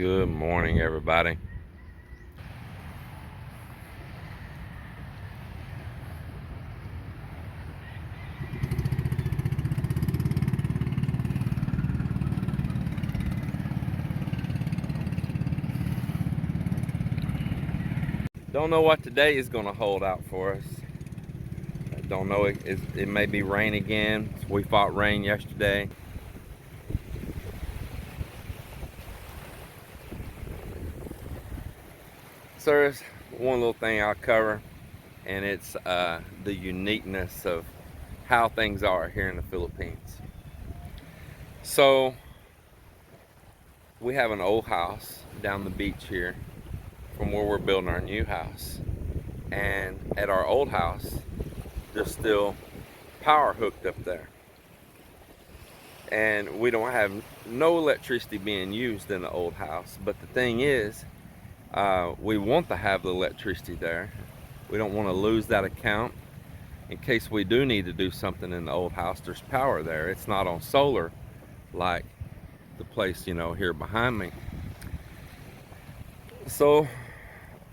Good morning, everybody. Don't know what today is going to hold out for us. Don't know. It may be rain again. We fought rain yesterday. So there's one little thing I'll cover, and it's the uniqueness of how things are here in the Philippines. So we have an old house down the beach here from where we're building our new house. And at our old house, there's still power hooked up there. And we don't have no electricity being used in the old house. But the thing is, we want to have the electricity there. We don't want to lose that account. In case we do need to do something in the old house, there's power there. It's not on solar like the place, here behind me. So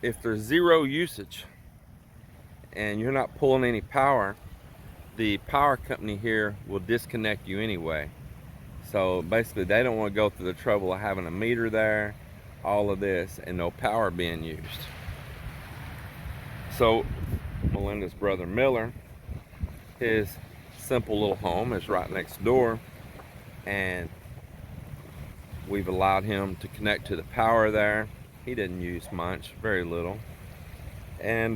if there's zero usage and you're not pulling any power, the power company here will disconnect you anyway. So basically they don't want to go through the trouble of having a meter there, all of this, and no power being used. So Melinda's brother Miller, his simple little home is right next door, and we've allowed him to connect to the power there. He didn't use much, very little, and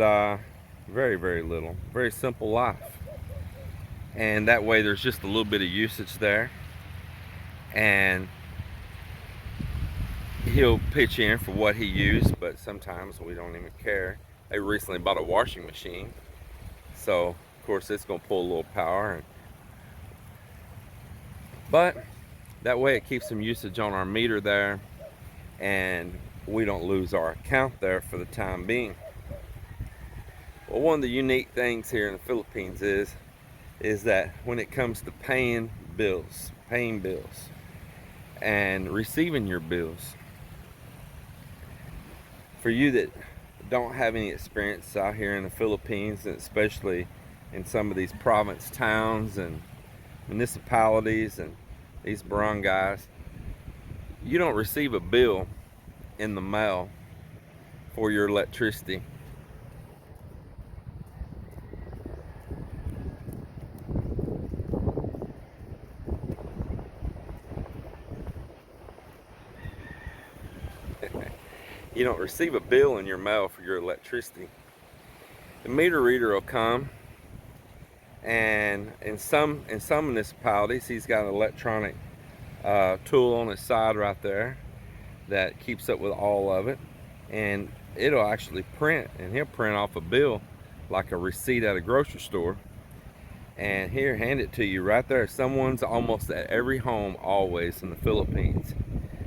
very, very little. Very simple life. And that way there's just a little bit of usage there, and he'll pitch in for what he used, but sometimes we don't even care. They recently bought a washing machine, so of course it's going to pull a little power, but that way it keeps some usage on our meter there, and we don't lose our account there for the time being. Well, one of the unique things here in the Philippines is that when it comes to paying bills and receiving your bills, for you that don't have any experience out here in the Philippines, and especially in some of these province towns and municipalities and these barangays, you don't receive a bill in the mail for your electricity. You don't receive a bill in your mail for your electricity. The meter reader will come, and in some municipalities he's got an electronic tool on his side right there that keeps up with all of it, and it'll actually print, and he'll print off a bill like a receipt at a grocery store, and here, hand it to you right there. Someone's almost at every home always in the Philippines.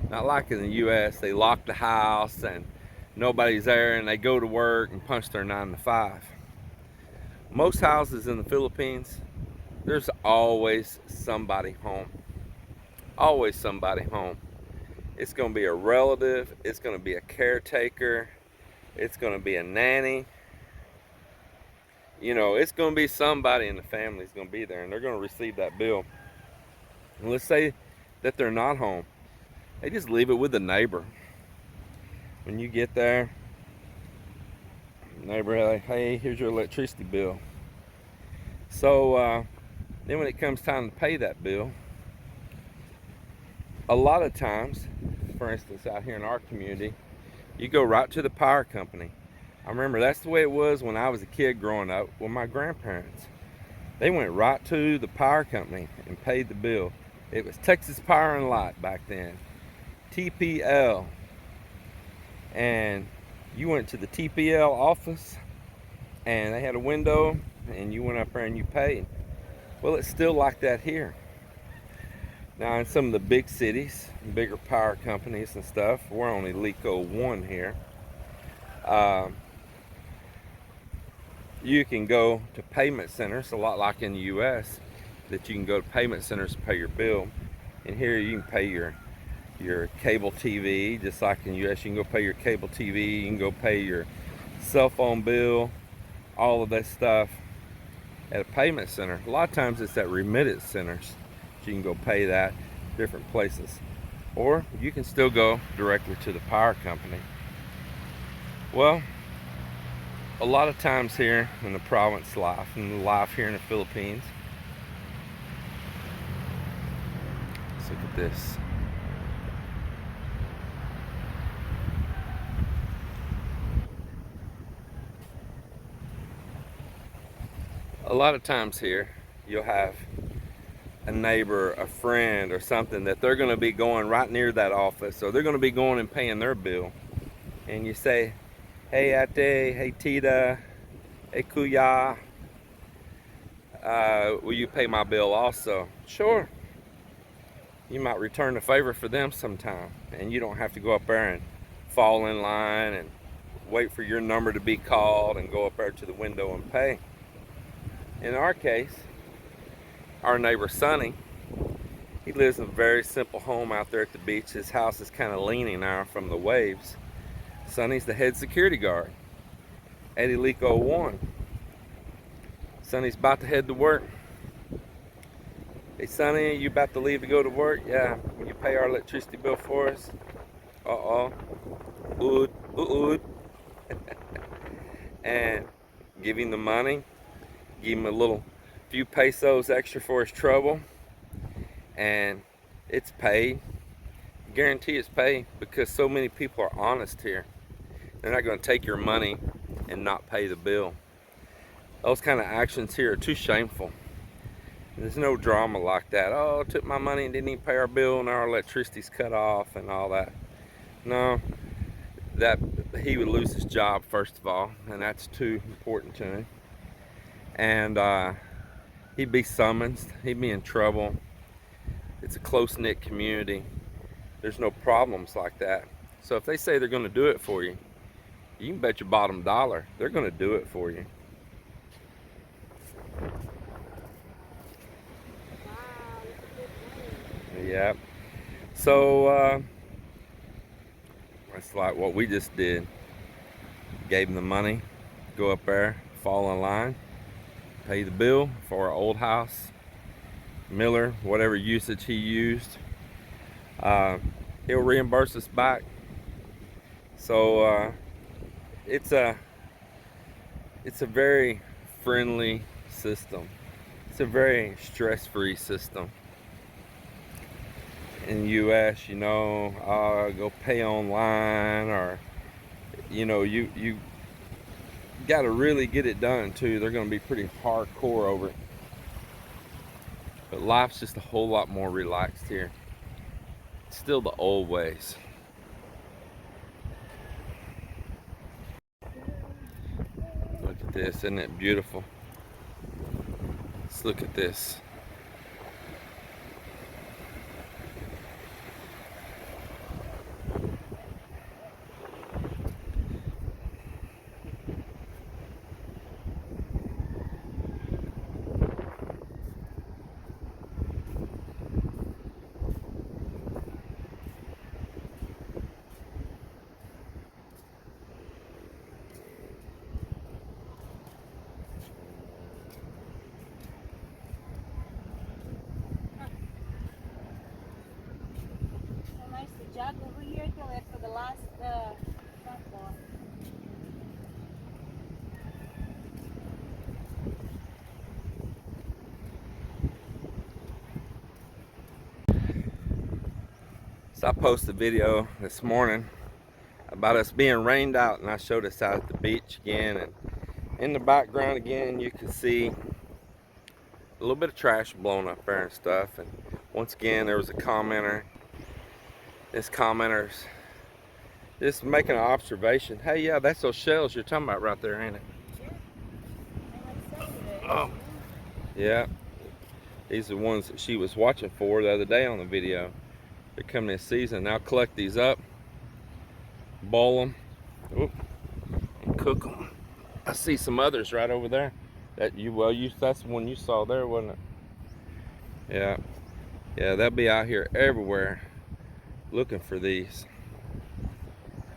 Not like in the US, they lock the house and nobody's there and they go to work and punch their 9 to 5. Most houses in the Philippines, there's always somebody home. Always somebody home. It's going to be a relative, it's going to be a caretaker, it's going to be a nanny. It's going to be somebody in the family is going to be there, and they're going to receive that bill. And let's say that they're not home. They just leave it with the neighbor. When you get there, neighbor, like, hey, here's your electricity bill. So then when it comes time to pay that bill, a lot of times, for instance, out here in our community, you go right to the power company. I remember that's the way it was when I was a kid growing up with my grandparents. They went right to the power company and paid the bill. It was Texas Power and Light back then, TPL. And you went to the TPL office and they had a window, and you went up there and you paid. Well, it's still like that here. Now in some of the big cities, bigger power companies and stuff, we're only LECO 1 here. You can go to payment centers, a lot like in the US, that you can go to payment centers to pay your bill. And here you can pay your your cable TV, just like in the US. You can go pay your cable TV, you can go pay your cell phone bill, all of that stuff at a payment center. A lot of times it's at remittance centers. So you can go pay that different places. Or you can still go directly to the power company. Well, a lot of times here in the province life, and life here in the Philippines, let's look at this. A lot of times here, you'll have a neighbor, a friend, or something that they're going to be going right near that office, or they're going to be going and paying their bill. And you say, hey ate, hey tita, hey kuya, will you pay my bill also? Sure. You might return the favor for them sometime, and you don't have to go up there and fall in line and wait for your number to be called and go up there to the window and pay. In our case, our neighbor Sonny, he lives in a very simple home out there at the beach. His house is kind of leaning now from the waves. Sonny's the head security guard at Helico 1. Sonny's about to head to work. Hey Sonny, you about to leave to go to work? Yeah. Will you pay our electricity bill for us? Uh-oh. Ood, ood. And give him the money. Give him a little few pesos extra for his trouble. And it's paid. Guarantee it's paid, because so many people are honest here. They're not going to take your money and not pay the bill. Those kind of actions here are too shameful. There's no drama like that. Oh, took my money and didn't even pay our bill, and our electricity's cut off and all that. No, that he would lose his job first of all, and that's too important to him. And he'd be summoned. He'd be in trouble. It's a close-knit community. There's no problems like that. So if they say they're going to do it for you, you can bet your bottom dollar they're going to do it for you. Yeah. So it's like what we just did. Gave him the money, go up there, fall in line, pay the bill for our old house, Miller, whatever usage he used. He'll reimburse us back. So it's a very friendly system. It's a very stress-free system. In the US, you know, go pay online, or you know, you got to really get it done too. They're going to be pretty hardcore over it. But life's just a whole lot more relaxed here. It's still the old ways. Look at this, isn't it beautiful? Let's look at this. Jog over here till it for the last front wall. So I posted a video this morning about us being rained out, and I showed us out at the beach again, and in the background again you can see a little bit of trash blown up there and stuff. And once again there was a commenter. This commenter's just making an observation. Hey, yeah, that's those shells you're talking about right there, ain't it? Sure. Oh, yeah. These are the ones that she was watching for the other day on the video. They're coming this season. Now collect these up, boil them, and cook them. I see some others right over there. That's the one you saw there, wasn't it? Yeah. Yeah, they'll be out here everywhere, looking for these.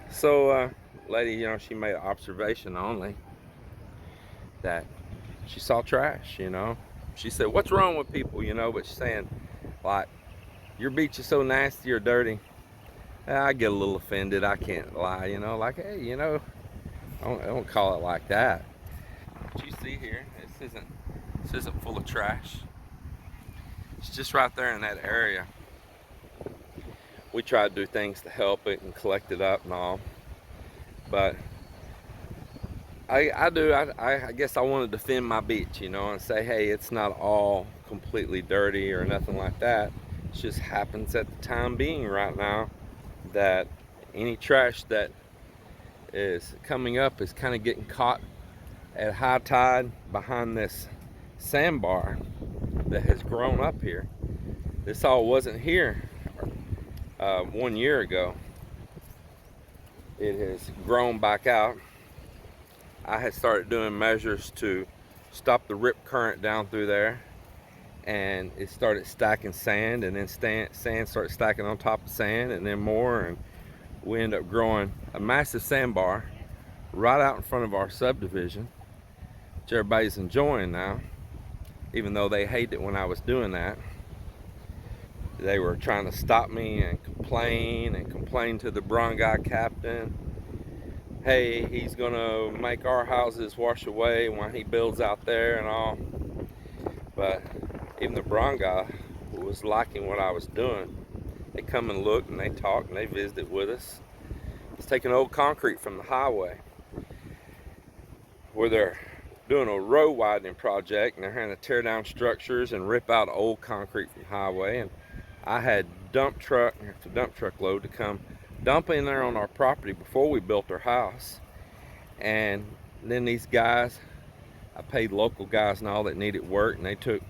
So lady, you know, she made an observation only that she saw trash, you know. She said, what's wrong with people, you know, but she's saying, like, your beach is so nasty or dirty. I get a little offended, I can't lie, you know, like, hey, you know, I don't call it like that. But you see here, this isn't full of trash. It's just right there in that area. We try to do things to help it and collect it up and all, but I guess I want to defend my beach, you know, and say, hey, it's not all completely dirty or nothing like that. It just happens at the time being right now that any trash that is coming up is kind of getting caught at high tide behind this sandbar that has grown up here. This all wasn't here 1 year ago. It has grown back out. I had started doing measures to stop the rip current down through there, and it started stacking sand, and then sand started stacking on top of sand, and then more, and we ended up growing a massive sandbar right out in front of our subdivision, which everybody's enjoying now, even though they hated it when I was doing that. They were trying to stop me and complain to the barangay captain. Hey, he's gonna make our houses wash away when he builds out there and all. But even the barangay was liking what I was doing. They come and look and they talk and they visited with us. It's taking old concrete from the highway where they're doing a road widening project, and they're having to tear down structures and rip out old concrete from the highway. And I had dump truck after dump truck load to come dump in there on our property before we built our house. And then these guys, I paid local guys and all that needed work, and they took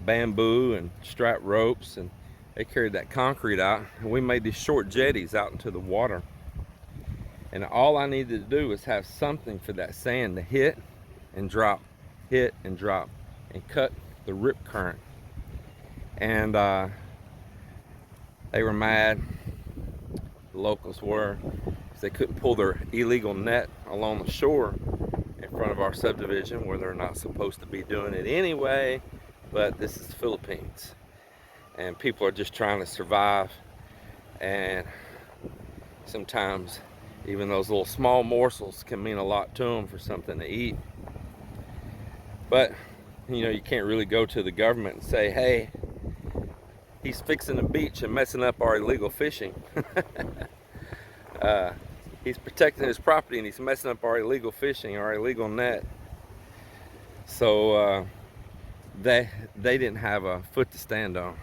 bamboo and strap ropes and they carried that concrete out, and we made these short jetties out into the water. And all I needed to do was have something for that sand to hit and drop, hit and drop, and cut the rip current. And they were mad, the locals were, because they couldn't pull their illegal net along the shore in front of our subdivision where they're not supposed to be doing it anyway. But this is the Philippines, and people are just trying to survive, and sometimes even those little small morsels can mean a lot to them for something to eat. But you know, you can't really go to the government and say, hey, he's fixing the beach and messing up our illegal fishing. He's protecting his property and he's messing up our illegal fishing, our illegal net. So they didn't have a foot to stand on.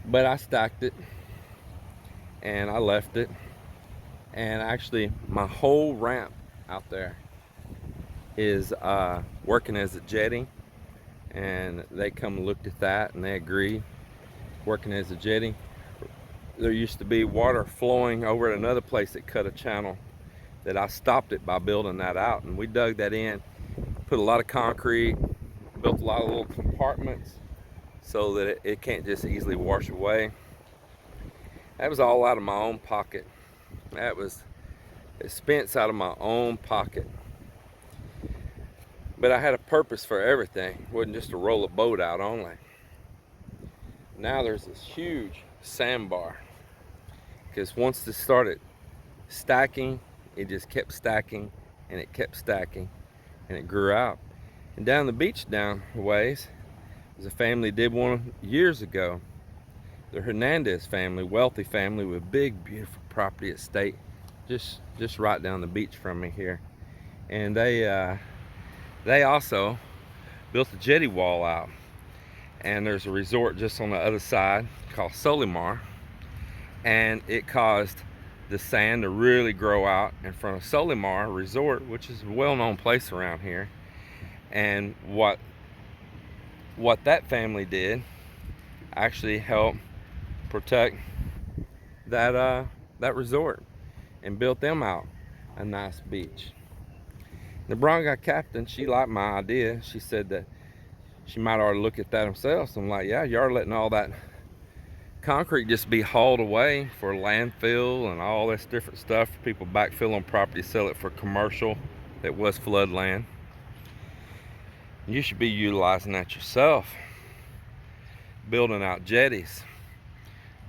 But I stacked it and I left it, and actually my whole ramp out there is working as a jetty, and they come and looked at that and they agreed, working as a jetty. There used to be water flowing over at another place that cut a channel, that I stopped it by building that out, and we dug that in, put a lot of concrete, built a lot of little compartments so that it can't just easily wash away. That was all out of my own pocket. That was expense out of my own pocket. But I had a purpose for everything. It wasn't just to roll a boat out only. Now there's this huge sandbar, because once this started stacking, it just kept stacking and it kept stacking and it grew out. And down the beach down a ways, there's a family did one years ago. The Hernandez family, wealthy family with big beautiful property estate just right down the beach from me here. And they also built a jetty wall out, and there's a resort just on the other side called Solimar, and it caused the sand to really grow out in front of Solimar Resort, which is a well-known place around here. And what that family did actually helped protect that resort and built them out a nice beach. The barangay captain, she liked my idea. She said that she might already look at that themselves. I'm like, yeah, you are letting all that concrete just be hauled away for landfill and all this different stuff. People backfill on property, sell it for commercial that was flood land. You should be utilizing that yourself, building out jetties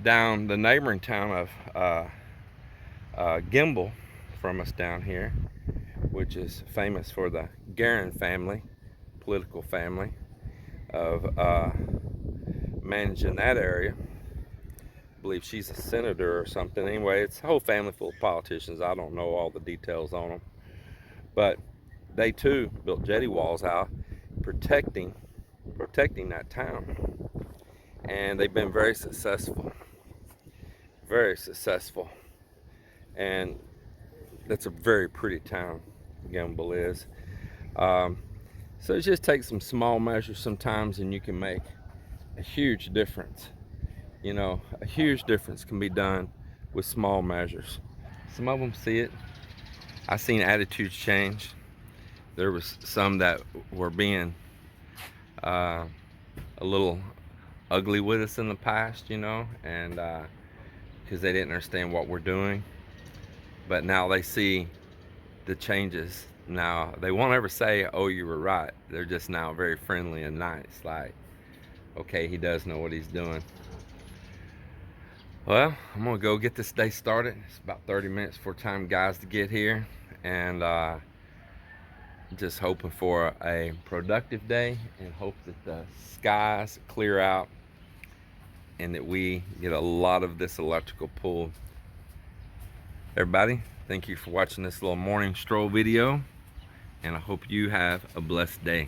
down the neighboring town of Gimbel from us down here, which is famous for the Guerin family, political family of managing that area. I believe she's a senator or something. Anyway, it's a whole family full of politicians. I don't know all the details on them, but they too built jetty walls out protecting that town, and they've been very successful, and that's a very pretty town, Gimbel is. So it just takes some small measures sometimes, and you can make a huge difference. You know, a huge difference can be done with small measures. Some of them see it. I've seen attitudes change. There was some that were being a little ugly with us in the past, you know, and because they didn't understand what we're doing. But now they see the changes. Now they won't ever say, "Oh, you were right." They're just now very friendly and nice, like, okay, he does know what he's doing. Well, I'm gonna go get this day started. It's about 30 minutes for time guys to get here, and just hoping for a productive day, and hope that the skies clear out and that we get a lot of this electrical pulled. Everybody, thank you for watching this little morning stroll video, and I hope you have a blessed day.